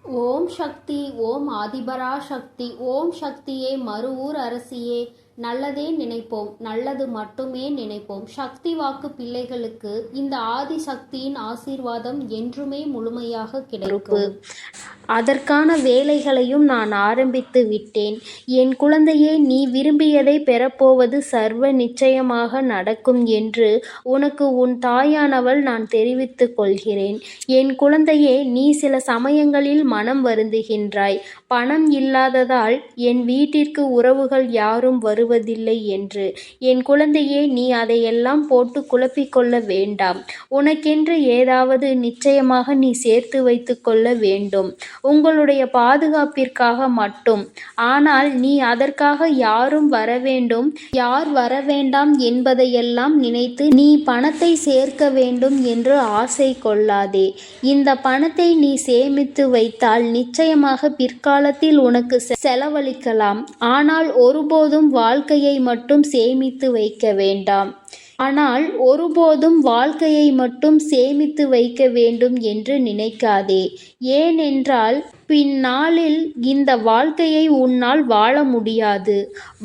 ஓம் சக்தி. ஓம் ஆதிபரா சக்தி. ஓம் சக்தியே, மருவூர் அரசியே, நல்லதே நினைப்போம், நல்லது மட்டுமே நினைப்போம். சக்தி வாக்கு பிள்ளைகளுக்கு இந்த ஆதிசக்தியின் ஆசீர்வாதம் என்றுமே முழுமையாக கிடைக்கும். அதற்கான வேலைகளையும் நான் ஆரம்பித்து விட்டேன். என் குழந்தையே, நீ விரும்பியதை பெறப்போவது சர்வ நிச்சயமாக நடக்கும் என்று உனக்கு உன் தாயானவள் நான் தெரிவித்துக் கொள்கிறேன். என் குழந்தையே, நீ சில சமயங்களில் மனம் வருந்துகின்றாய், பணம் இல்லாததால் என் வீட்டிற்கு உறவுகள் யாரும் வருவதில்லை என்று. என் குழந்தையே, நீ அதையெல்லாம் போட்டு குழப்பிக்கொள்ள வேண்டாம். உனக்கென்று ஏதாவது நிச்சயமாக நீ சேர்த்து வைத்து கொள்ள வேண்டும், உங்களுடைய பாதுகாப்பிற்காக மட்டும். ஆனால் நீ அதற்காக யாரும் வரவேண்டும், யார் வரவேண்டாம் என்பதையெல்லாம் நினைத்து நீ பணத்தை சேர்க்க வேண்டும் என்று ஆசை கொள்ளாதே. இந்த பணத்தை நீ சேமித்து வைத்தால் நிச்சயமாக பிற்காலத்தில் உனக்கு செலவழிக்கலாம். ஆனால் ஒருபோதும் வாழ்க்கையை மட்டும் சேமித்து வைக்க வேண்டாம். ஆனால் ஒருபோதும் வாழ்க்கையை மட்டும் சேமித்து வைக்க வேண்டும் என்று நினைக்காதே. ஏனென்றால் பின்னாளில் இந்த வாழ்க்கையை உன்னால் வாழ முடியாது.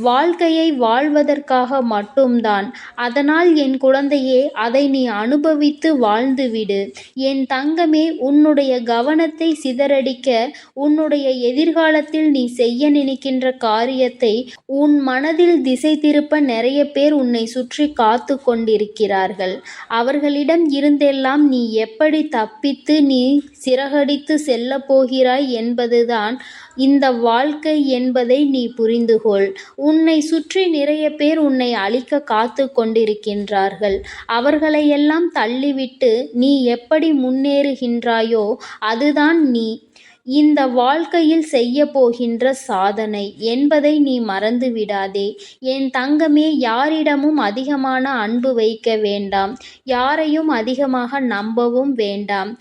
வாழ்க்கையை வாழ்வதற்காக மட்டும்தான். அதனால் என் குழந்தையே, அதை நீ அனுபவித்து வாழ்ந்துவிடு. என் தங்கமே, உன்னுடைய கவனத்தை சிதறடிக்க, உன்னுடைய எதிர்காலத்தில் நீ செய்ய நினைக்கின்ற காரியத்தை உன் மனதில் திசை திருப்ப நிறைய பேர் உன்னை சுற்றி காத்து கொண்டிருக்கிறார்கள். அவர்களிடம் இருந்தெல்லாம் நீ எப்படி தப்பித்து நீ சிறகடித்து செல்ல போகிறாய் என்பதுதான் இந்த வாழ்க்கை என்பதை நீ புரிந்துகொள். உன்னை சுற்றி நிறைய பேர் உன்னை அழிக்க காத்து கொண்டிருக்கின்றார்கள். அவர்களையெல்லாம் தள்ளிவிட்டு நீ எப்படி முன்னேறுகின்றாயோ அதுதான் நீ இந்த வாழ்க்கையில் செய்ய போகின்ற சாதனை என்பதை நீ மறந்து விடாதே. என் தங்கமே, யாரிடமும் அதிகமான அன்பு வைக்க வேண்டாம், யாரையும் அதிகமாக நம்பவும் வேண்டாம்.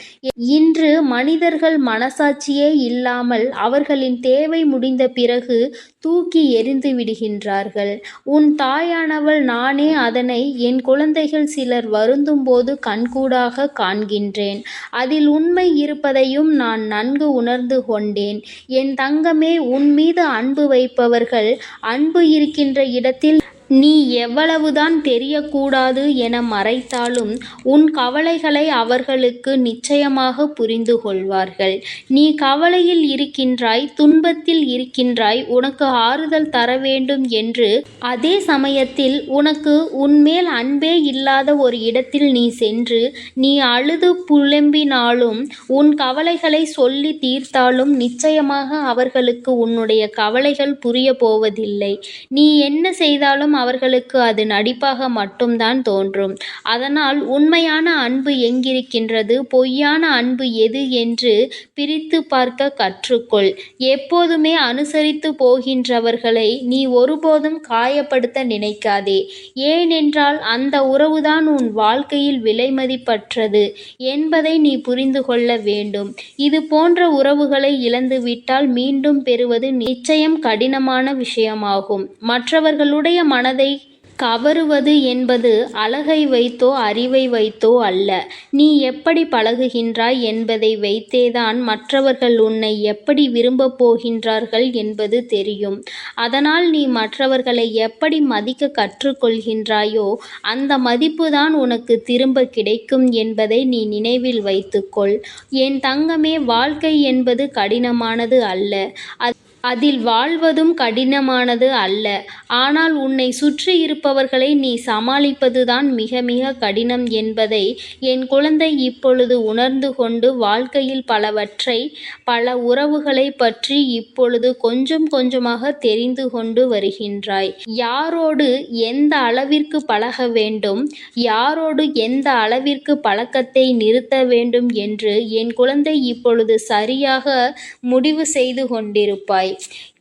இன்று மனிதர்கள் மனசாட்சியே இல்லாமல் அவர்களின் தேவை முடிந்த பிறகு தூக்கி எறிந்து விடுகின்றார்கள். உன் தாயானவள் நானே அதனை என் குழந்தைகள் சிலர் வருந்தும் போது கண்கூடாக காண்கின்றேன். அதில் உண்மை இருப்பதையும் நான் நன்கு உணர்ந்து கொண்டேன். என் தங்கமே, உன் மீது அன்பு வைப்பவர்கள் அன்பு இருக்கின்ற இடத்தில் நீ எவ்வளவுதான் தெரியக்கூடாது என மறைத்தாலும் உன் கவலைகளை அவர்களுக்கு நிச்சயமாக புரிந்து கொள்வார்கள். நீ கவலையில் இருக்கின்றாய், துன்பத்தில் இருக்கின்றாய், உனக்கு ஆறுதல் தர வேண்டும் என்று. அதே சமயத்தில் உனக்கு உன்மேல் அன்பே இல்லாத ஒரு இடத்தில் நீ சென்று நீ அழுது புலம்பினாலும் உன் கவலைகளை சொல்லி தீர்த்தாலும் நிச்சயமாக அவர்களுக்கு உன்னுடைய கவலைகள் புரிய போவதில்லை. நீ என்ன செய்தாலும் அவர்களுக்கு அது நடிப்பாக மட்டும்தான் தோன்றும். அதனால் உண்மையான அன்பு எங்கிருக்கின்றது, பொய்யான அன்பு எது என்று பிரித்து பார்க்க கற்றுக்கொள். எப்போதுமே அனுசரித்து போகின்றவர்களை நீ ஒருபோதும் காயப்படுத்த நினைக்காதே. ஏனென்றால் அந்த உறவுதான் உன் வாழ்க்கையில் விலைமதிப்பற்றது என்பதை நீ புரிந்து கொள்ள வேண்டும். இது போன்ற உறவுகளை இழந்துவிட்டால் மீண்டும் பெறுவது நிச்சயம் கடினமான விஷயமாகும். மற்றவர்களுடைய மனதை கவருவது என்பது அழகை வைத்தோ அறிவை வைத்தோ அல்ல. நீ எப்படி பழகுகின்றாய் என்பதை வைத்தேதான் மற்றவர்கள் உன்னை எப்படி விரும்பப் போகின்றார்கள் என்பது தெரியும். அதனால் நீ மற்றவர்களை எப்படி மதிக்க கற்றுக்கொள்கின்றாயோ அந்த மதிப்புதான் உனக்கு திரும்ப கிடைக்கும் என்பதை நீ நினைவில் வைத்துக்கொள். என் தங்கமே, வாழ்க்கை என்பது கடினமானது அல்ல, அதில் வாழ்வதும் கடினமானது அல்ல. ஆனால் உன்னை சுற்றி இருப்பவர்களை நீ சமாளிப்பதுதான் மிக மிக கடினம் என்பதை என் குழந்தை இப்பொழுது உணர்ந்து கொண்டு வாழ்க்கையில் பல உறவுகளை பற்றி இப்பொழுது கொஞ்சம் கொஞ்சமாக தெரிந்து கொண்டு வருகின்றாய். யாரோடு எந்த அளவிற்கு பழக வேண்டும், யாரோடு எந்த அளவிற்கு பழக்கத்தை நிறுத்த வேண்டும் என்று என் குழந்தை இப்பொழுது சரியாக முடிவு செய்து கொண்டிருப்பாய்.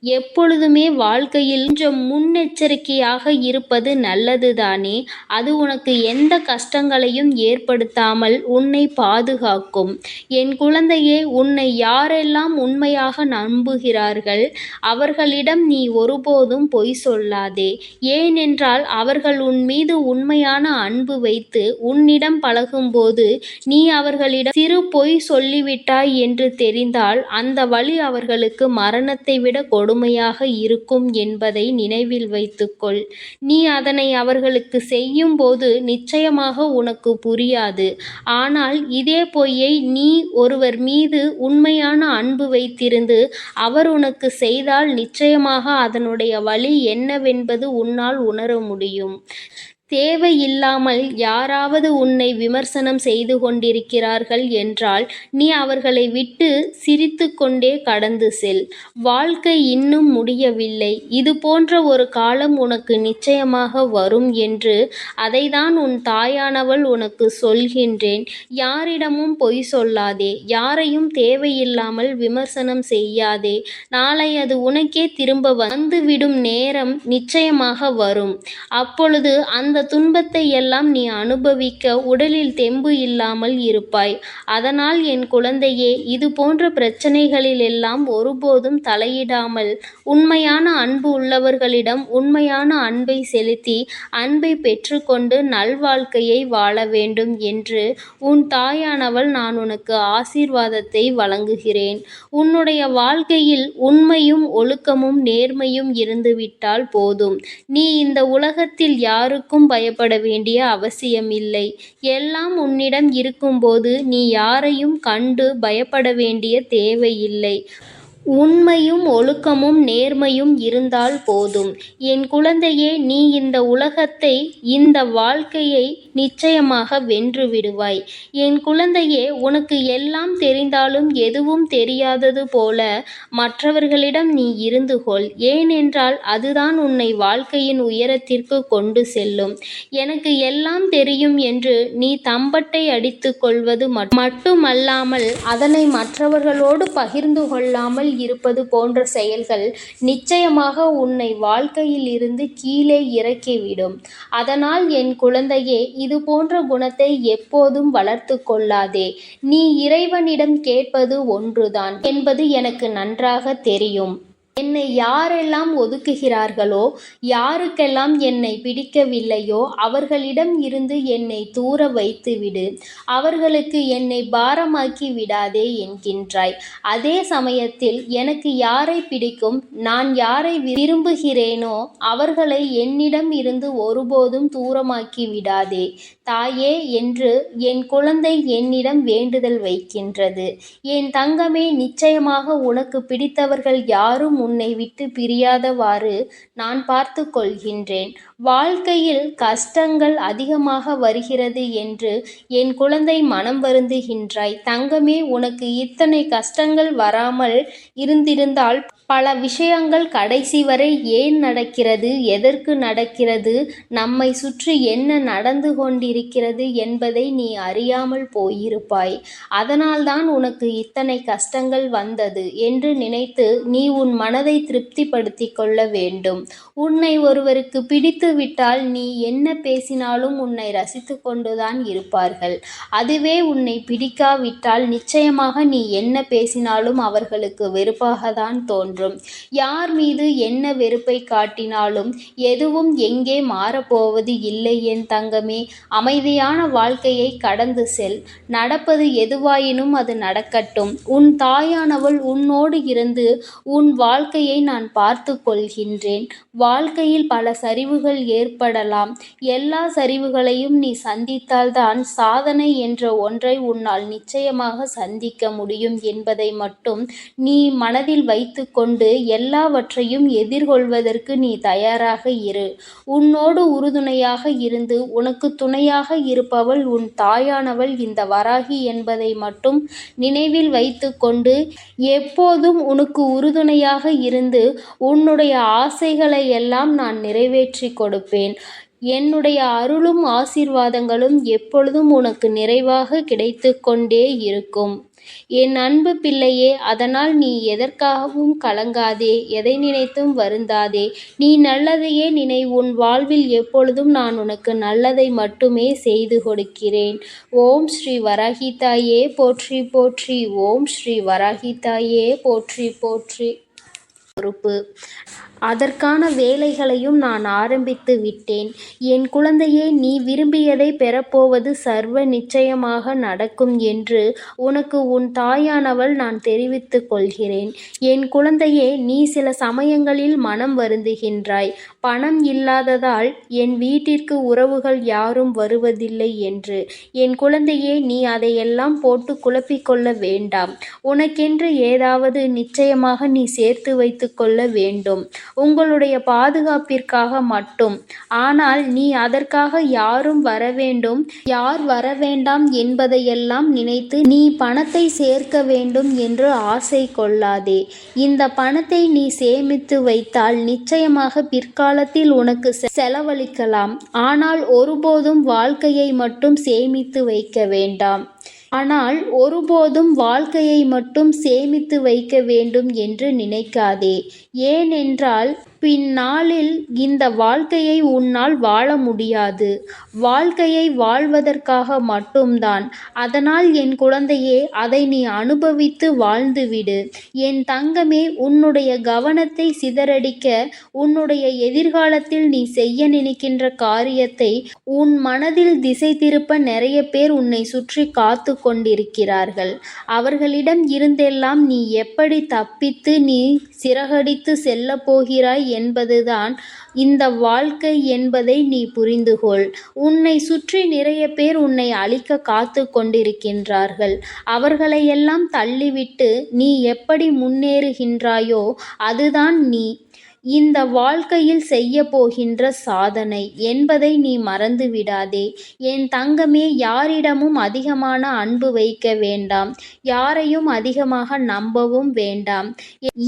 எப்பொழுதுமே வாழ்க்கையில் கொஞ்சம் முன்னெச்சரிக்கையாக இருப்பது நல்லதுதானே. அது உனக்கு எந்த கஷ்டங்களையும் ஏற்படுத்தாமல் உன்னை பாதுகாக்கும். என் குழந்தையே, உன்னை யாரெல்லாம் உண்மையாக நம்புகிறார்கள் அவர்களிடம் நீ ஒருபோதும் பொய் சொல்லாதே. ஏனென்றால் அவர்கள் உன் மீது உண்மையான அன்பு வைத்து உன்னிடம் பழகும்போது நீ அவர்களிடம் சிறு பொய் சொல்லிவிட்டாய் என்று தெரிந்தால் அந்த வழி அவர்களுக்கு மரணத்தை விட கொடுமையாக இருக்கும் என்பதை நினைவில் வைத்துக்கொள். நீ அதனை அவர்களுக்கு செய்யும் போது நிச்சயமாக உனக்கு புரியாது. ஆனால் இதே பொய்யை நீ ஒருவர் மீது உண்மையான அன்பு வைத்திருந்து அவர் உனக்கு செய்தால் நிச்சயமாக அதனுடைய வழி என்னவென்பது உன்னால் உணர முடியும். தேவையில்லாமல் யாராவது உன்னை விமர்சனம் செய்து கொண்டிருக்கிறார்கள் என்றால் நீ அவர்களை விட்டு சிரித்து கொண்டே கடந்து செல். வாழ்க்கை இன்னும் முடியவில்லை. இது போன்ற ஒரு காலம் உனக்கு நிச்சயமாக வரும் என்று அதைதான் உன் தாயானவள் உனக்கு சொல்கின்றேன். யாரிடமும் பொய் சொல்லாதே. யாரையும் தேவையில்லாமல் விமர்சனம் செய்யாதே. நாளை அது உனக்கே திரும்ப வந்துவிடும் நேரம் நிச்சயமாக வரும். அப்பொழுது அந்த துன்பத்தை எல்லாம் நீ அனுபவிக்க உடலில் தெம்பு இல்லாமல் இருப்பாய். அதனால் என் குழந்தையே, இது போன்ற பிரச்சனைகளில் எல்லாம் ஒருபோதும் தலையிடாமல் உண்மையான அன்பு உள்ளவர்களிடம் உண்மையான அன்பை செலுத்தி அன்பை பெற்றுக்கொண்டு நல்வாழ்க்கையை வாழ வேண்டும் என்று உன் தாயானவள் நான் உனக்கு ஆசீர்வாதத்தை வழங்குகிறேன். உன்னுடைய வாழ்க்கையில் உண்மையும் ஒழுக்கமும் நேர்மையும் இருந்துவிட்டால் போதும். நீ இந்த உலகத்தில் யாருக்கும் பயப்பட வேண்டிய அவசியமில்லை. எல்லாம் உன்னிடம் இருக்கும்போது நீ யாரையும் கண்டு பயப்பட வேண்டிய தேவையில்லை. உண்மையும் ஒழுக்கமும் நேர்மையும் இருந்தால் போதும். என் குழந்தையே, நீ இந்த உலகத்தை இந்த வாழ்க்கையை நிச்சயமாக வென்று விடுவாய். என் குழந்தையே, உனக்கு எல்லாம் தெரிந்தாலும் எதுவும் தெரியாதது போல மற்றவர்களிடம் நீ இருந்து கொள். ஏனென்றால் அதுதான் உன்னை வாழ்க்கையின் உயரத்திற்கு கொண்டு செல்லும். எனக்கு எல்லாம் தெரியும் என்று நீ தம்பட்டை அடித்து கொள்வது மட்டுமல்லாமல் அதனை மற்றவர்களோடு பகிர்ந்து கொள்ளாமல் இருப்பது போன்ற செயல்கள் நிச்சயமாக உன்னை வாழ்க்கையில் இருந்து கீழே இறக்கிவிடும். அதனால் என் குழந்தையே, இது போன்ற குணத்தை எப்போதும் வளர்த்து கொள்ளாதே. நீ இறைவனிடம் கேட்பது ஒன்றுதான் என்பது எனக்கு நன்றாக தெரியும். என்னை யாரெல்லாம் ஒதுக்குகிறார்களோ, யாருக்கெல்லாம் என்னை பிடிக்கவில்லையோ அவர்களிடம் இருந்து என்னை தூர வைத்துவிடு. அவர்களுக்கு என்னை பாரமாக்கி விடாதே என்கின்றாய். அதே சமயத்தில் எனக்கு யாரை பிடிக்கும், நான் யாரை விரும்புகிறேனோ அவர்களை என்னிடம் இருந்து ஒருபோதும் தூரமாக்கி விடாதே தாயே என்று என் குழந்தை என்னிடம் வேண்டுதல் வைக்கின்றது. என் தங்கமே, நிச்சயமாக உனக்கு பிடித்தவர்கள் யாரும் உன்னை விட்டு பிரியாதவாறு நான் பார்த்து கொள்கின்றேன். வாழ்க்கையில் கஷ்டங்கள் அதிகமாக வருகிறது என்று என் குழந்தை மனம் வருந்துகின்றாய். தங்கமே, உனக்கு இத்தனை கஷ்டங்கள் வராமல் இருந்திருந்தால் பல விஷயங்கள் கடைசி வரை ஏன் நடக்கிறது, எதற்கு நடக்கிறது, நம்மை சுற்றி என்ன நடந்து கொண்டிருக்கிறது என்பதை நீ அறியாமல் போயிருப்பாய். அதனால்தான் உனக்கு இத்தனை கஷ்டங்கள் வந்தது என்று நினைத்து நீ உன் மனதை திருப்திப்படுத்தி கொள்ள வேண்டும். உன்னை ஒருவருக்கு பிடித்து விட்டால் நீ என்ன பேசினாலும் உன்னை ரசித்து கொண்டுதான் இருப்பார்கள். அதுவே உன்னை பிடிக்காவிட்டால் நிச்சயமாக நீ என்ன பேசினாலும் அவர்களுக்கு வெறுப்பாகத்தான் தோன்றும். யார் மீது என்ன வெறுப்பை காட்டினாலும் எதுவும் எங்கே மாறப்போவது இல்லை என் தங்கமே. அமைதியான வாழ்க்கையை கடந்து செல். நடப்பது எதுவாயினும் அது நடக்கட்டும். உன் தாயானவள் உன்னோடு இருந்து உன் வாழ்க்கையை நான் பார்த்து கொள்கின்றேன். வாழ்க்கையில் பல சரிவுகள் ஏற்படலாம். எல்லா சரிவுகளையும் நீ சந்தித்தால்தான் சாதனை என்ற ஒன்றை உன்னால் நிச்சயமாக சந்திக்க முடியும் என்பதை மட்டும் நீ மனதில் வைத்து கொண்டு எல்லாவற்றையும் எதிர்கொள்வதற்கு நீ தயாராக இரு. உன்னோடு உறுதுணையாக இருந்து உனக்கு துணையாக இருப்பவள் உன் தாயானவள் இந்த வராகி என்பதை மட்டும் நினைவில் வைத்து கொண்டு எப்போதும் உனக்கு உறுதுணையாக இருந்து உன்னுடைய ஆசைகளை எல்லாம் நான் நிறைவேற்றி கொடுப்பேன். என்னுடைய அருளும் ஆசீர்வாதங்களும் எப்பொழுதும் உனக்கு நிறைவாக கிடைத்து கொண்டே இருக்கும். என் அன்பு பிள்ளையே, அதனால் நீ எதற்காகவும் கலங்காதே, எதை நினைத்தும் வருந்தாதே. நீ நல்லதையே நினை. உன் வாழ்வில் எப்பொழுதும் நான் உனக்கு நல்லதை மட்டுமே செய்து கொடுக்கிறேன். ஓம் ஸ்ரீ வராகி தாயே போற்றி போற்றி. ஓம் ஸ்ரீ வராகி தாயே போற்றி போற்றி. பொறுப்பு. அதற்கான வேலைகளையும் நான் ஆரம்பித்து விட்டேன். என் குழந்தையே, நீ விரும்பியதை பெறப்போவது சர்வ நிச்சயமாக நடக்கும் என்று உனக்கு உன் தாயானவள் நான் தெரிவித்துக் கொள்கிறேன். என் குழந்தையே, நீ சில சமயங்களில் மனம் வருந்துகின்றாய். பணம் இல்லாததால் என் வீட்டிற்கு உறவுகள் யாரும் வருவதில்லை என்று. என் குழந்தையே, நீ அதையெல்லாம் போட்டு குழப்பிக்கொள்ள வேண்டாம். உனக்கென்று ஏதாவது நிச்சயமாக நீ சேர்த்து வைத்து கொள்ள வேண்டும், உங்களுடைய பாதுகாப்பிற்காக மட்டும். ஆனால் நீ அதற்காக யாரும் வரவேண்டும், யார் வரவேண்டாம் என்பதையெல்லாம் நினைத்து நீ பணத்தை சேர்க்க வேண்டும் என்று ஆசை கொள்ளாதே. இந்த பணத்தை நீ சேமித்து வைத்தால் நிச்சயமாக பிற்காலத்தில் உனக்கு செலவழிக்கலாம். ஆனால் ஒருபோதும் வாழ்க்கையை மட்டும் சேமித்து வைக்க வேண்டாம். வாழ்க்கையை மட்டும் சேமித்து வைக்க வேண்டும் என்று நினைக்காதே. ஏனென்றால் பின்னாளில் இந்த வாழ்க்கையை உன்னால் வாழ முடியாது. வாழ்க்கையை வாழ்வதற்காக மட்டும்தான். அதனால் என் குழந்தையே, அதை நீ அனுபவித்து வாழ்ந்துவிடு. என் தங்கமே, உன்னுடைய கவனத்தை சிதறடிக்க, உன்னுடைய எதிர்காலத்தில் நீ செய்ய நினைக்கின்ற காரியத்தை உன் மனதில் திசை திருப்ப நிறைய பேர் உன்னை சுற்றி காத்து கொண்டிருக்கிறார்கள். அவர்களிடம் இருந்தெல்லாம் நீ எப்படி தப்பித்து நீ சிறகடித்து செல்ல போகிறாய் என்பதுதான் இந்த வாழ்க்கை என்பதை நீ புரிந்துகொள். உன்னை சுற்றி நிறைய பேர் உன்னை அழிக்க காத்து கொண்டிருக்கின்றார்கள். அவர்களையெல்லாம் தள்ளிவிட்டு நீ எப்படி முன்னேறுகின்றாயோ அதுதான் நீ இந்த வாழ்க்கையில் செய்ய போகின்ற சாதனை என்பதை நீ மறந்து விடாதே. என் தங்கமே, யாரிடமும் அதிகமான அன்பு வைக்க வேண்டாம். யாரையும் அதிகமாக நம்பவும் வேண்டாம்.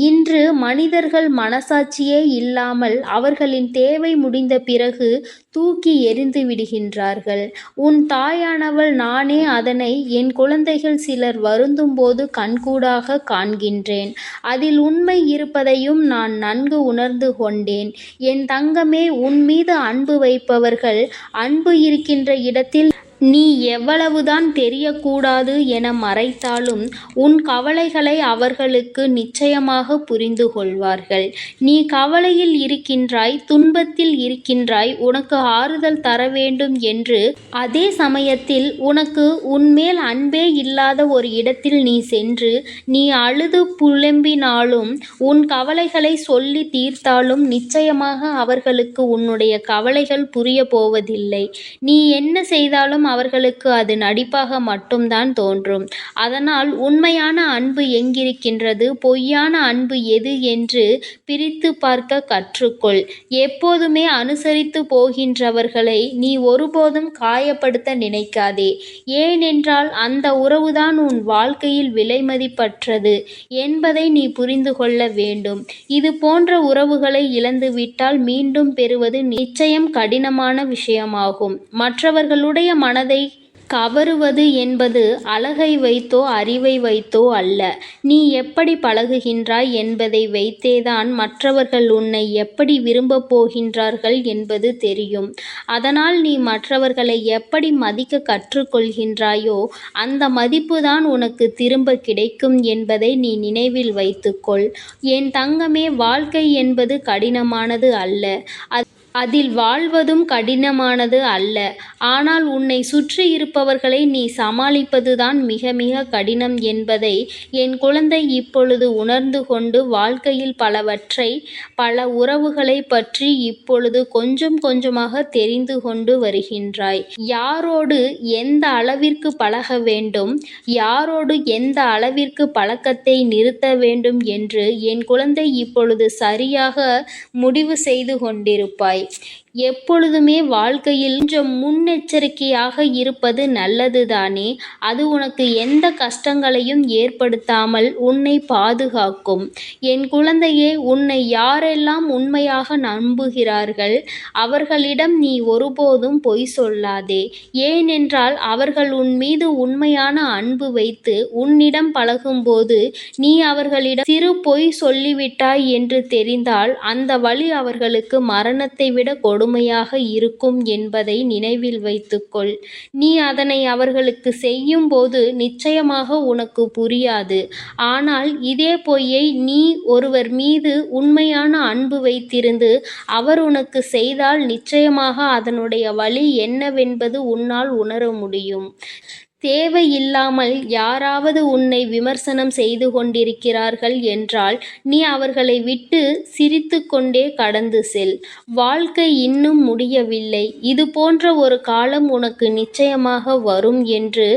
இன்று மனிதர்கள் மனசாட்சியே இல்லாமல் அவர்களின் தேவை முடிந்த பிறகு தூக்கி எறிந்து விடுகின்றார்கள். உன் தாயானவள் நானே அதனை என் குழந்தைகள் சிலர் வருந்தும் போது கண்கூடாக காண்கின்றேன். அதில் உண்மை இருப்பதையும் நான் நன்கு உணர்ந்து கொண்டேன். என் தங்கமே, உன் மீது அன்பு வைப்பவர்கள் அன்பு இருக்கின்ற இடத்தில் நீ எவ்வளவுதான் தெரியக்கூடாது என மறைத்தாலும் உன் கவலைகளை அவர்களுக்கு நிச்சயமாக புரிந்து கொள்வார்கள். நீ கவலையில் இருக்கின்றாய், துன்பத்தில் இருக்கின்றாய், உனக்கு ஆறுதல் தர வேண்டும் என்று. அதே சமயத்தில் உனக்கு உன்மேல் அன்பே இல்லாத ஒரு இடத்தில் நீ சென்று நீ அழுது புலம்பினாலும் உன் கவலைகளை சொல்லி தீர்த்தாலும் நிச்சயமாக அவர்களுக்கு உன்னுடைய கவலைகள் புரிய போவதில்லை. நீ என்ன செய்தாலும் அவர்களுக்கு அது நடிப்பாக மட்டும்தான் தோன்றும். அதனால் உண்மையான அன்பு எங்கிருக்கின்றது, பொய்யான அன்பு எது என்று பிரித்து பார்க்க கற்றுக்கொள். எப்போதுமே அனுசரித்து போகின்றவர்களை நீ ஒருபோதும் காயப்படுத்த நினைக்காதே. ஏனென்றால் அந்த உறவுதான் உன் வாழ்க்கையில் விலைமதிப்பற்றது என்பதை நீ புரிந்து கொள்ள வேண்டும். இது போன்ற உறவுகளை இழந்துவிட்டால் மீண்டும் பெறுவது நிச்சயம் கடினமான விஷயமாகும். மற்றவர்களுடைய மனதை கவருவது என்பது அழகை வைத்தோ அறிவை வைத்தோ அல்ல. நீ எப்படி பழகுகின்றாய் என்பதை வைத்தேதான் மற்றவர்கள் உன்னை எப்படி விரும்பப் போகின்றார்கள் என்பது தெரியும். அதனால் நீ மற்றவர்களை எப்படி மதிக்க கற்றுக்கொள்கின்றாயோ அந்த மதிப்புதான் உனக்கு திரும்ப கிடைக்கும் என்பதை நீ நினைவில் வைத்துக்கொள். என் தங்கமே, வாழ்க்கை என்பது கடினமானது அல்ல. அதில் வாழ்வதும் கடினமானது அல்ல. ஆனால் உன்னை சுற்றி இருப்பவர்களை நீ சமாளிப்பதுதான் மிக மிக கடினம் என்பதை என் குழந்தை இப்பொழுது உணர்ந்து கொண்டு வாழ்க்கையில் பல உறவுகளை பற்றி இப்பொழுது கொஞ்சம் கொஞ்சமாக தெரிந்து கொண்டு வருகின்றாய். யாரோடு எந்த அளவிற்கு பழக வேண்டும், யாரோடு எந்த அளவிற்கு பழக்கத்தை நிறுத்த வேண்டும் என்று என் குழந்தை இப்பொழுது சரியாக முடிவு செய்து கொண்டிருப்பாய். எப்பொழுதுமே வாழ்க்கையில் கொஞ்சம் முன்னெச்சரிக்கையாக இருப்பது நல்லதுதானே? அது உனக்கு எந்த கஷ்டங்களையும் ஏற்படுத்தாமல் உன்னை பாதுகாக்கும். என் குழந்தையே, உன்னை யாரெல்லாம் உண்மையாக நம்புகிறார்கள் அவர்களிடம் நீ ஒருபோதும் பொய் சொல்லாதே. ஏனென்றால் அவர்கள் உன் மீது உண்மையான அன்பு வைத்து உன்னிடம் பழகும்போது நீ அவர்களிடம் சிறு பொய் சொல்லிவிட்டாய் என்று தெரிந்தால் அந்த வழி அவர்களுக்கு மரணத்தை விட கொடுமையாக இருக்கும் என்பதை நினைவில் வைத்துக்கொள். நீ அதனை அவர்களுக்கு செய்யும் போது நிச்சயமாக உனக்கு புரியாது. ஆனால் இதே பொய்யை நீ ஒருவர் மீது உண்மையான அன்பு வைத்திருந்து அவர் உனக்கு செய்தால் நிச்சயமாக அதனுடைய வழி என்னவென்பது உன்னால் உணர முடியும். தேவையில்லாமல் யாராவது உன்னை விமர்சனம் செய்து கொண்டிருக்கிறார்கள் என்றால் நீ அவர்களை விட்டு சிரித்து கொண்டே கடந்து செல். வாழ்க்கை இன்னும் முடியவில்லை. இது போன்ற ஒரு காலம் உனக்கு நிச்சயமாக வரும் என்று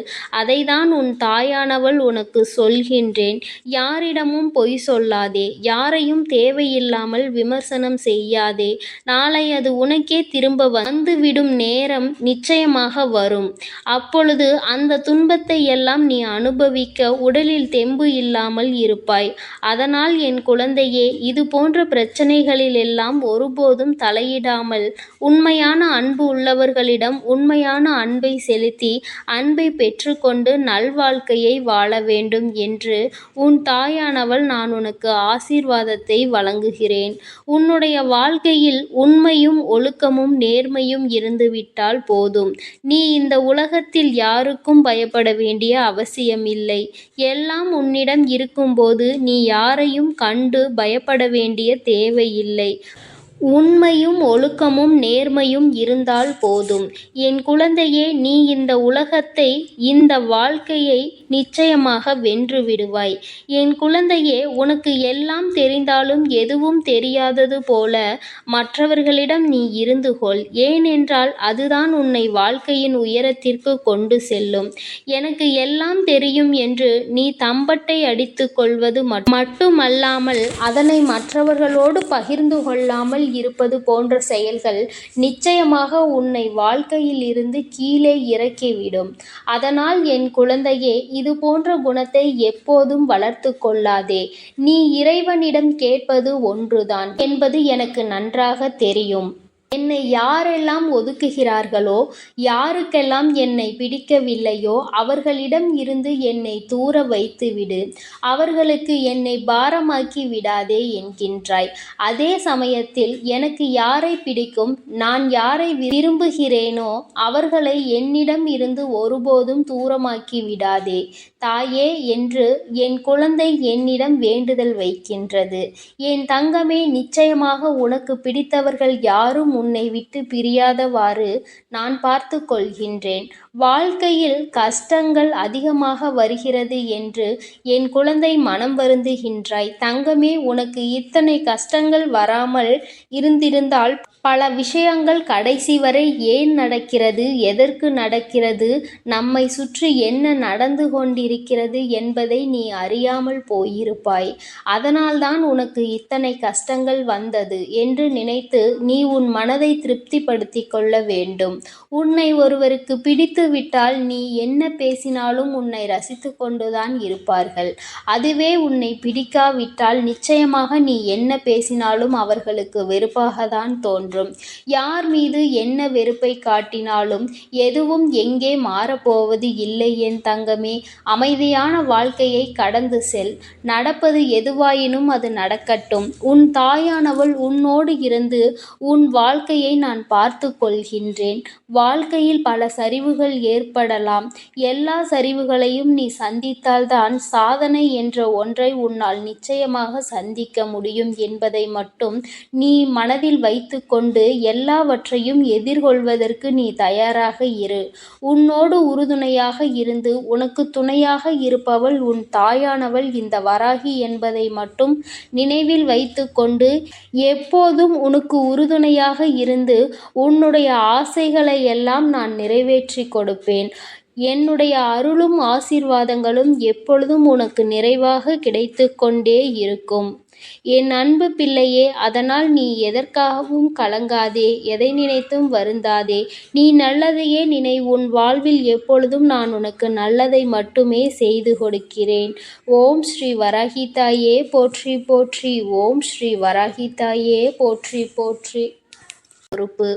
அதைதான் உன் தாயானவள் உனக்கு சொல்கின்றேன். யாரிடமும் பொய் சொல்லாதே. யாரையும் தேவையில்லாமல் விமர்சனம் செய்யாதே. நாளை அது உனக்கே திரும்ப வந்துவிடும் நேரம் நிச்சயமாக வரும். அப்பொழுது அந்த துன்பத்தை எல்லாம் நீ அனுபவிக்க உடலில் தெம்பு இல்லாமல் இருப்பாய். அதனால் என் குழந்தையே, இது போன்ற பிரச்சனைகளில் எல்லாம் ஒருபோதும் தலையிடாமல் உண்மையான அன்பு உள்ளவர்களிடம் உண்மையான அன்பை செலுத்தி அன்பை பெற்றுக்கொண்டு நல்வாழ்க்கையை வாழ வேண்டும் என்று உன் தாயானவள் நான் உனக்கு ஆசீர்வாதத்தை வழங்குகிறேன். உன்னுடைய வாழ்க்கையில் உண்மையும் ஒழுக்கமும் நேர்மையும் இருந்துவிட்டால் போதும். நீ இந்த உலகத்தில் யாருக்கும் பயப்பட வேண்டிய அவசியமில்லை. எல்லாம் உன்னிடம் இருக்கும்போது நீ யாரையும் கண்டு பயப்பட வேண்டிய தேவையில்லை. உண்மையும் ஒழுக்கமும் நேர்மையும் இருந்தால் போதும். என் குழந்தையே, நீ இந்த உலகத்தை இந்த வாழ்க்கையை நிச்சயமாக வென்று விடுவாய். என் குழந்தையே, உனக்கு எல்லாம் தெரிந்தாலும் எதுவும் தெரியாதது போல மற்றவர்களிடம் நீ இருந்து கொள். ஏனென்றால் அதுதான் உன்னை வாழ்க்கையின் உயரத்திற்கு கொண்டு செல்லும். எனக்கு எல்லாம் தெரியும் என்று நீ தம்பட்டை அடித்து கொள்வது மட்டுமல்லாமல் அதனை மற்றவர்களோடு பகிர்ந்து கொள்ளாமல் இருப்பது போன்ற செயல்கள் நிச்சயமாக உன்னை வாழ்க்கையில் இருந்து கீழே இறக்கிவிடும். அதனால் என் குழந்தையே, இது போன்ற குணத்தை எப்போதும் வளர்த்து கொள்ளாதே. நீ இறைவனிடம் கேட்பது ஒன்றுதான் என்பது எனக்கு நன்றாக தெரியும். என்னை யாரெல்லாம் ஒதுக்குகிறார்களோ, யாருக்கெல்லாம் என்னை பிடிக்கவில்லையோ அவர்களிடம் இருந்து என்னை தூர வைத்துவிடு. அவர்களுக்கு என்னை பாரமாக்கி விடாதே என்கின்றாய். அதே சமயத்தில் எனக்கு யாரை பிடிக்கும், நான் யாரை விரும்புகிறேனோ அவர்களை என்னிடம் இருந்து ஒருபோதும் தூரமாக்கி விடாதே தாயே என்று என் குழந்தை என்னிடம் வேண்டுதல் வைக்கின்றது. என் தங்கமே, நிச்சயமாக உனக்கு பிடித்தவர்கள் யாரும் உன்னை விட்டு பிரியாதவாறு நான் பார்த்து கொள்கின்றேன். வாழ்க்கையில் கஷ்டங்கள் அதிகமாக வருகிறது என்று என் குழந்தை மனம் வருந்துகின்றாய். தங்கமே, உனக்கு இத்தனை கஷ்டங்கள் வராமல் இருந்திருந்தால் பல விஷயங்கள் கடைசி வரை ஏன் நடக்கிறது, எதற்கு நடக்கிறது, நம்மை சுற்றி என்ன நடந்து கொண்டிருக்கிறது என்பதை நீ அறியாமல் போயிருப்பாய். அதனால்தான் உனக்கு இத்தனை கஷ்டங்கள் வந்தது என்று நினைத்து நீ உன் மனதை திருப்திப்படுத்தி கொள்ள வேண்டும். உன்னை ஒருவருக்கு பிடித்து விட்டால் நீ என்ன பேசினாலும் உன்னை ரசித்து கொண்டுதான் இருப்பார்கள். அதுவே உன்னை பிடிக்காவிட்டால் நிச்சயமாக நீ என்ன பேசினாலும் அவர்களுக்கு வெறுப்பாகத்தான் தோன்றும். யார் மீது என்ன வெறுப்பை காட்டினாலும் எதுவும் எங்கே மாறப்போவது இல்லை என் தங்கமே. அமைதியான வாழ்க்கையை கடந்து செல். நடப்பது எதுவாயினும் அது நடக்கட்டும். உன் தாயானவள் உன்னோடு இருந்து உன் வாழ்க்கையை நான் பார்த்து கொள்கின்றேன். வாழ்க்கையில் பல சரிவுகள் ஏற்படலாம். எல்லா சரிவுகளையும் நீ சந்தித்தால்தான் சாதனை என்ற ஒன்றை உன்னால் நிச்சயமாக சந்திக்க முடியும் என்பதை மட்டும் நீ மனதில் வைத்து கொண்டு எல்லாவற்றையும் எதிர்கொள்வதற்கு நீ தயாராக இரு. உன்னோடு உறுதுணையாக இருந்து உனக்கு துணையாக இருப்பவள் உன் தாயானவள் இந்த வராகி என்பதை மட்டும் நினைவில் வைத்து கொண்டு எப்போதும் உனக்கு உறுதுணையாக இருந்து உன்னுடைய ஆசைகளை எல்லாம் நான் நிறைவேற்றி கொடுப்பேன். என்னுடைய அருளும் ஆசீர்வாதங்களும் எப்பொழுதும் உனக்கு நிறைவாக கிடைத்து கொண்டே இருக்கும். என் அன்பு பிள்ளையே, அதனால் நீ எதற்காகவும் கலங்காதே, எதை நினைத்தும் வருந்தாதே. நீ நல்லதையே நினை. உன் வாழ்வில் எப்பொழுதும் நான் உனக்கு நல்லதை மட்டுமே செய்து கொடுக்கிறேன். ஓம் ஸ்ரீ வராகி தாயே போற்றி போற்றி. ஓம் ஸ்ரீ வராகி தாயே போற்றி போற்றி. பொறுப்பு.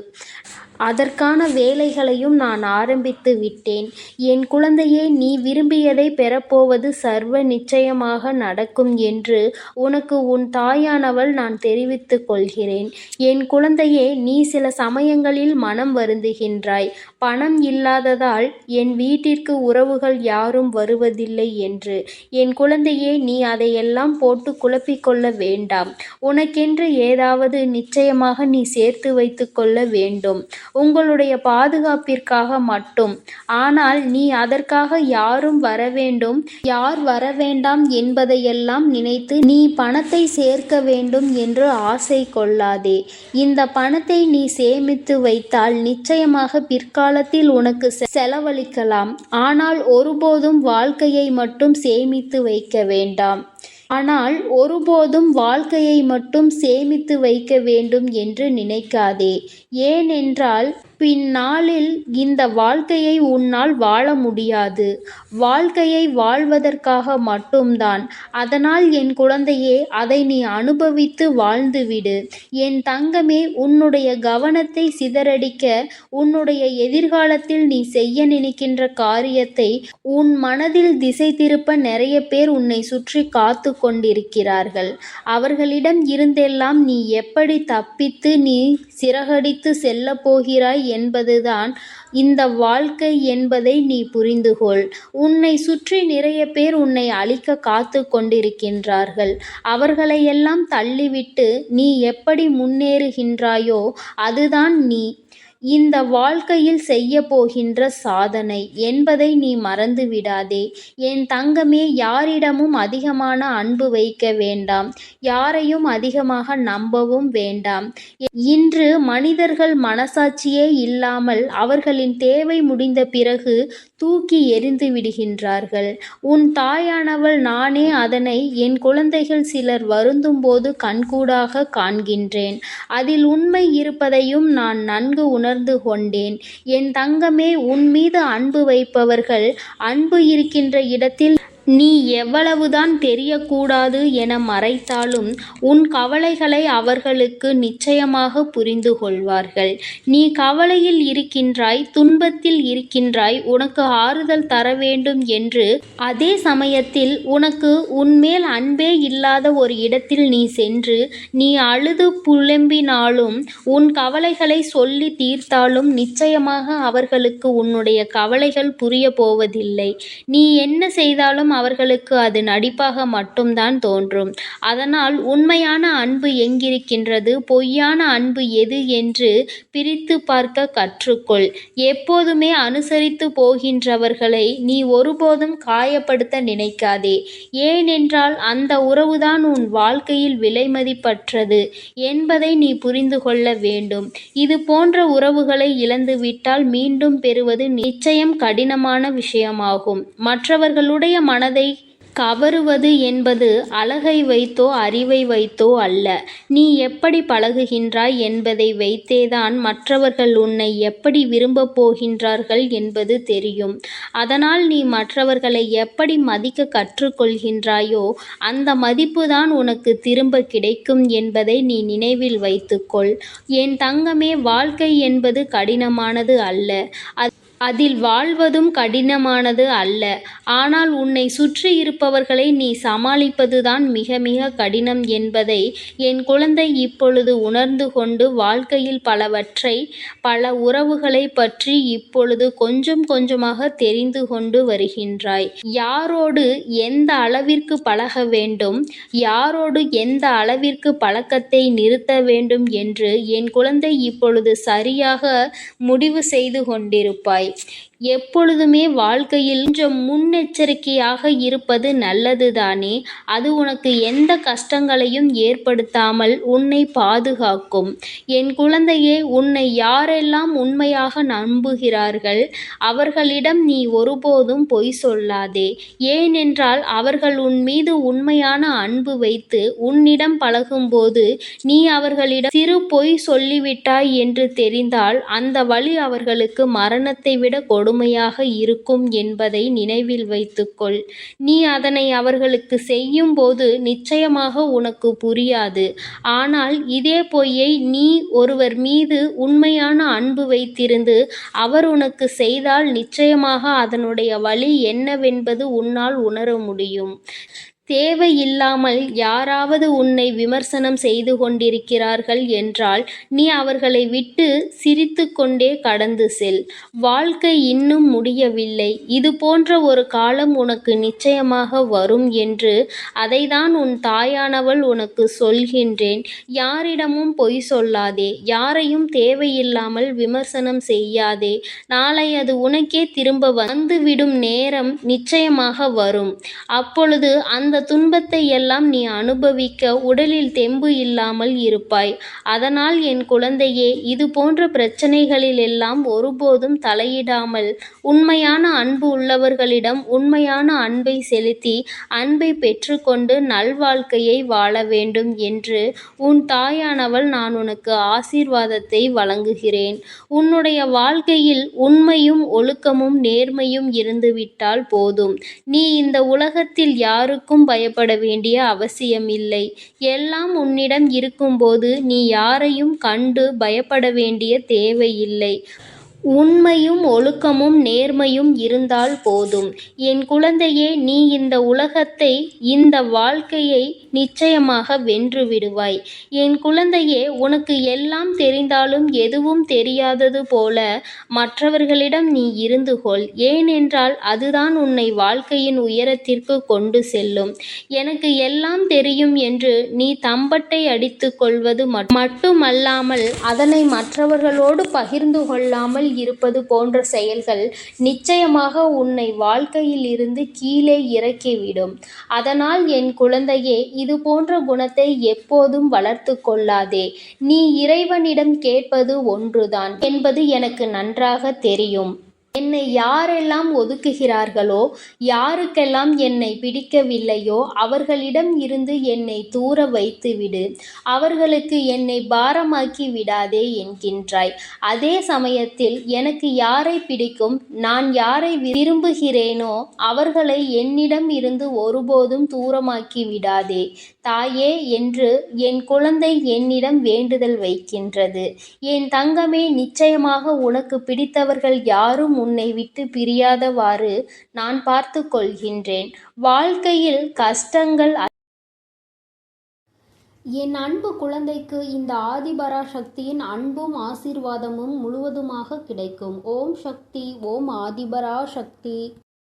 அதற்கான வேலைகளையும் நான் ஆரம்பித்து விட்டேன். என் குழந்தையே, நீ விரும்பியதை பெறப்போவது சர்வ நிச்சயமாக நடக்கும் என்று உனக்கு உன் தாயானவள் நான் தெரிவித்துக் கொள்கிறேன். என் குழந்தையே, நீ சில சமயங்களில் மனம் வருந்துகின்றாய். பணம் இல்லாததால் என் வீட்டிற்கு உறவுகள் யாரும் வருவதில்லை என்று. என் குழந்தையே, நீ அதையெல்லாம் போட்டு குழப்பிக்கொள்ள வேண்டாம். உனக்கென்று ஏதாவது நிச்சயமாக நீ சேர்த்து வைத்து கொள்ள வேண்டும், உங்களுடைய பாதுகாப்பிற்காக மட்டும். ஆனால் நீ அதற்காக யாரும் வரவேண்டும், யார் வரவேண்டாம் என்பதையெல்லாம் நினைத்து நீ பணத்தை சேர்க்க வேண்டும் என்று ஆசை கொள்ளாதே. இந்த பணத்தை நீ சேமித்து வைத்தால் நிச்சயமாக பிற்காலத்தில் உனக்கு செலவழிக்கலாம். ஆனால் ஒருபோதும் வாழ்க்கையை மட்டும் சேமித்து வைக்க வேண்டாம். வாழ்க்கையை மட்டும் சேமித்து வைக்க வேண்டும் என்று நினைக்காதே. ஏனென்றால் பின்னாளில் இந்த வாழ்க்கையை உன்னால் வாழ முடியாது. வாழ்க்கையை வாழ்வதற்காக மட்டும்தான். அதனால் என் குழந்தையே, அதை நீ அனுபவித்து வாழ்ந்துவிடு. என் தங்கமே, உன்னுடைய கவனத்தை சிதறடிக்க, உன்னுடைய எதிர்காலத்தில் நீ செய்ய நினைக்கின்ற காரியத்தை உன் மனதில் திசை திருப்ப நிறைய பேர் உன்னை சுற்றி காத்து கொண்டிருக்கிறார்கள். அவர்களிடம் இருந்தெல்லாம் நீ எப்படி தப்பித்து நீ சிறகடித்து செல்ல போகிறாய் என்பதுதான் இந்த வாழ்க்கை என்பதை நீ புரிந்துகொள். உன்னை சுற்றி நிறைய பேர் உன்னை அழிக்க காத்து கொண்டிருக்கின்றார்கள். அவர்களையெல்லாம் தள்ளிவிட்டு நீ எப்படி முன்னேறுகின்றாயோ அதுதான் நீ இந்த வாழ்க்கையில் செய்ய போகின்ற சாதனை என்பதை நீ மறந்து விடாதே. என் தங்கமே, யாரிடமும் அதிகமான அன்பு வைக்க வேண்டாம். யாரையும் அதிகமாக நம்பவும் வேண்டாம். இன்று மனிதர்கள் மனசாட்சியே இல்லாமல் அவர்களின் தேவை முடிந்த பிறகு தூக்கி எறிந்து விடுகின்றார்கள். உன் தாயானவள் நானே அதனை என் குழந்தைகள் சிலர் வருந்தும் போது கண்கூடாக காண்கின்றேன். அதில் உண்மை இருப்பதையும் நான் நன்கு உணர்ந்து கொண்டேன். என் தங்கமே, உன் மீது அன்பு வைப்பவர்கள் அன்பு இருக்கின்ற இடத்தில் நீ எவ்வளவுதான் தெரியக்கூடாது என மறைத்தாலும் உன் கவலைகளை அவர்களுக்கு நிச்சயமாக புரிந்து கொள்வார்கள். நீ கவலையில் இருக்கின்றாய், துன்பத்தில் இருக்கின்றாய், உனக்கு ஆறுதல் தர வேண்டும் என்று. அதே சமயத்தில் உனக்கு உன்மேல் அன்பே இல்லாத ஒரு இடத்தில் நீ சென்று நீ அழுது புலம்பினாலும் உன் கவலைகளை சொல்லி தீர்த்தாலும் நிச்சயமாக அவர்களுக்கு உன்னுடைய கவலைகள் புரிய போவதில்லை. நீ என்ன செய்தாலும் அவர்களுக்கு அது நடிப்பாக மட்டும்தான் தோன்றும். அதனால் உண்மையான அன்பு எங்கிருக்கின்றது, பொய்யான அன்பு எது என்று பிரித்து பார்க்க கற்றுக்கொள். எப்போதுமே அனுசரித்து போகின்றவர்களை நீ ஒருபோதும் காயப்படுத்த நினைக்காதே. ஏனென்றால் அந்த உறவுதான் உன் வாழ்க்கையில் விலைமதிப்பற்றது என்பதை நீ புரிந்து கொள்ள வேண்டும். இது போன்ற உறவுகளை இழந்துவிட்டால் மீண்டும் பெறுவது நிச்சயம் கடினமான விஷயமாகும். மற்றவர்களுடைய மனதை கவருவது என்பது அழகை வைத்தோ அறிவை வைத்தோ அல்ல. நீ எப்படி பழகுகின்றாய் என்பதை வைத்தேதான் மற்றவர்கள் உன்னை எப்படி விரும்பப் போகின்றார்கள் என்பது தெரியும். அதனால் நீ மற்றவர்களை எப்படி மதிக்க கற்றுக்கொள்கின்றாயோ அந்த மதிப்புதான் உனக்கு திரும்ப கிடைக்கும் என்பதை நீ நினைவில் வைத்துக்கொள். என் தங்கமே, வாழ்க்கை என்பது கடினமானது அல்ல. அதில் வாழ்வதும் கடினமானது அல்ல. ஆனால் உன்னை சுற்றி இருப்பவர்களை நீ சமாளிப்பதுதான் மிக மிக கடினம் என்பதை என் குழந்தை இப்பொழுது உணர்ந்து கொண்டு வாழ்க்கையில் பல உறவுகளை பற்றி இப்பொழுது கொஞ்சம் கொஞ்சமாக தெரிந்து கொண்டு வருகின்றாய். யாரோடு எந்த அளவிற்கு பழக வேண்டும், யாரோடு எந்த அளவிற்கு பழக்கத்தை நிறுத்த வேண்டும் என்று என் குழந்தை இப்பொழுது சரியாக முடிவு செய்து கொண்டிருப்பாய். எப்பொழுதுமே வாழ்க்கையில் கொஞ்சம் முன்னெச்சரிக்கையாக இருப்பது நல்லதுதானே. அது உனக்கு எந்த கஷ்டங்களையும் ஏற்படுத்தாமல் உன்னை பாதுகாக்கும். என் குழந்தையே, உன்னை யாரெல்லாம் உண்மையாக நம்புகிறார்கள் அவர்களிடம் நீ ஒருபோதும் பொய் சொல்லாதே. ஏனென்றால் அவர்கள் உன் மீது உண்மையான அன்பு வைத்து உன்னிடம் பழகும்போது நீ அவர்களிடம் சிறு பொய் சொல்லிவிட்டாய் என்று தெரிந்தால் அந்த வழி அவர்களுக்கு மரணத்தை விட கொடுமையாக இருக்கும் என்பதை நினைவில் வைத்துக்கொள். நீ அதனை அவர்களுக்கு செய்யும் போது நிச்சயமாக உனக்கு புரியாது. ஆனால் இதே பொய்யை நீ ஒருவர் மீது உண்மையான அன்பு வைத்திருந்து அவர் உனக்கு செய்தால் நிச்சயமாக அதனுடைய வழி என்னவென்பது உன்னால் உணர முடியும். தேவையில்லாமல் யாராவது உன்னை விமர்சனம் செய்து கொண்டிருக்கிறார்கள் என்றால் நீ அவர்களை விட்டு சிரித்து கொண்டே கடந்து செல். வாழ்க்கை இன்னும் முடியவில்லை. இது போன்ற ஒரு காலம் உனக்கு நிச்சயமாக வரும் என்று அதைதான் உன் தாயானவள் உனக்கு சொல்கின்றேன். யாரிடமும் பொய் சொல்லாதே. யாரையும் தேவையில்லாமல் விமர்சனம் செய்யாதே. நாளை அது உனக்கே திரும்ப வந்துவிடும் நேரம் நிச்சயமாக வரும். அப்பொழுது அந்த துன்பத்தை எல்லாம் நீ அனுபவிக்க உடலில் தெம்பு இல்லாமல் இருப்பாய். அதனால் என் குழந்தையே, இது போன்ற பிரச்சனைகளில் எல்லாம் ஒருபோதும் தலையிடாமல் உண்மையான அன்பு உள்ளவர்களிடம் உண்மையான அன்பை செலுத்தி அன்பை பெற்றுக்கொண்டு நல்வாழ்க்கையை வாழ வேண்டும் என்று உன் தாயானவள் நான் உனக்கு ஆசீர்வாதத்தை வழங்குகிறேன். உன்னுடைய வாழ்க்கையில் உண்மையும் ஒழுக்கமும் நேர்மையும் இருந்துவிட்டால் போதும். நீ இந்த உலகத்தில் யாருக்கும் பயப்பட வேண்டிய அவசியமில்லை. எல்லாம் உன்னிடம் இருக்கும்போது நீ யாரையும் கண்டு பயப்பட வேண்டிய தேவையில்லை. உண்மையும் ஒழுக்கமும் நேர்மையும் இருந்தால் போதும். என் குழந்தையே, நீ இந்த உலகத்தை இந்த வாழ்க்கையை நிச்சயமாக வென்று விடுவாய். என் குழந்தையே, உனக்கு எல்லாம் தெரிந்தாலும் எதுவும் தெரியாதது போல மற்றவர்களிடம் நீ இருந்து கொள். ஏனென்றால் அதுதான் உன்னை வாழ்க்கையின் உயரத்திற்கு கொண்டு செல்லும். எனக்கு எல்லாம் தெரியும் என்று நீ தம்பட்டை அடித்து கொள்வது மட்டுமல்லாமல் அதனை மற்றவர்களோடு பகிர்ந்து கொள்ளாமல் இருப்பது போன்ற செயல்கள் நிச்சயமாக உன்னை வாழ்க்கையில் இருந்து கீழே இறக்கிவிடும். அதனால் என் குழந்தையே, இது போன்ற குணத்தை எப்போதும் வளர்த்து கொள்ளாதே. நீ இறைவனிடம் கேட்பது ஒன்றுதான் என்பது எனக்கு நன்றாக தெரியும். என்னை யாரெல்லாம் ஒதுக்குகிறார்களோ, யாருக்கெல்லாம் என்னை பிடிக்கவில்லையோ அவர்களிடம் இருந்து என்னை தூர வைத்துவிடு. அவர்களுக்கு என்னை பாரமாக்கி விடாதே என்கின்றாய். அதே சமயத்தில் எனக்கு யாரை பிடிக்கும், நான் யாரை விரும்புகிறேனோ அவர்களை என்னிடம் இருந்து ஒருபோதும் தூரமாக்கி விடாதே தாயே என்று என் குழந்தை என்னிடம் வேண்டுதல் வைக்கின்றது. என் தங்கமே, நிச்சயமாக உனக்கு பிடித்தவர்கள் யாரும் உன்னை விட்டு பிரியாதவாறு நான் பார்த்து கொள்கின்றேன். வாழ்க்கையில் கஷ்டங்கள் என் அன்பு குழந்தைக்கு இந்த ஆதிபராசக்தியின் அன்பும் ஆசீர்வாதமும் முழுவதுமாக கிடைக்கும். ஓம் சக்தி. ஓம் ஆதிபராசக்தி.